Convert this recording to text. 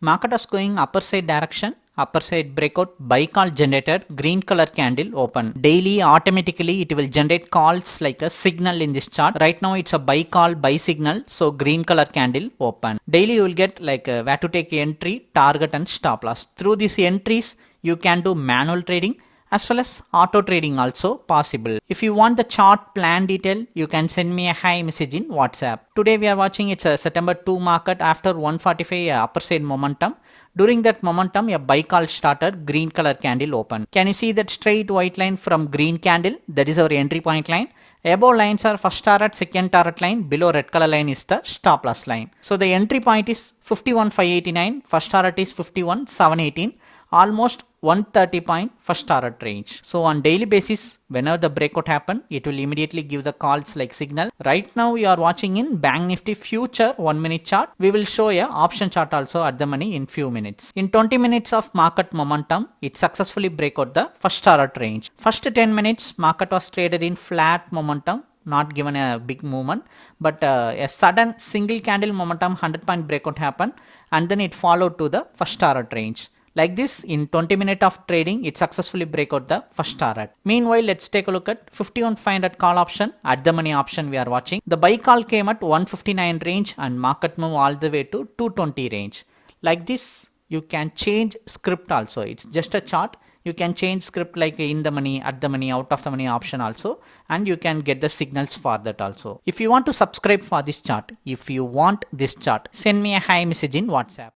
Market is going upper side direction. Upper side breakout, buy call generated, green color candle open. Daily automatically it will generate calls like a signal in this chart. Right now it's a buy call, buy signal, so green color candle open. Daily you will get like where to take entry, target and stop loss. Through these entries you can do manual trading as well as auto trading also possible. If you want the chart plan detail, you can send me a hi message in WhatsApp. Today we are watching it's a September 2 market after 145 upper side momentum. During that momentum, a buy call started, green color candle open. Can you see that straight white line from green candle? That is our entry point line. Above lines are first target, second target line. Below red color line is the stop loss line. So the entry point is 51,589. First target is 51,718. Almost 130 point first target range. So on daily basis, whenever the breakout happen, it will immediately give the calls like signal. Right now you are watching in Bank Nifty future 1 minute chart. We will show a option chart also at the money in few minutes. In 20 minutes of market momentum, it successfully break out the first target range. First 10 minutes, market was traded in flat momentum, not given a big movement, but a sudden single candle momentum 100 point breakout happened, and then it followed to the first target range. Like this, in 20 minutes of trading, it successfully break out the first target. Meanwhile, let's take a look at 51,500 call option, at the money option we are watching. The buy call came at 159 range and market move all the way to 220 range. Like this, you can change script also. It's just a chart. You can change script like in the money, at the money, out of the money option also, and you can get the signals for that also. If you want to subscribe for this chart, if you want this chart, send me a hi message in WhatsApp.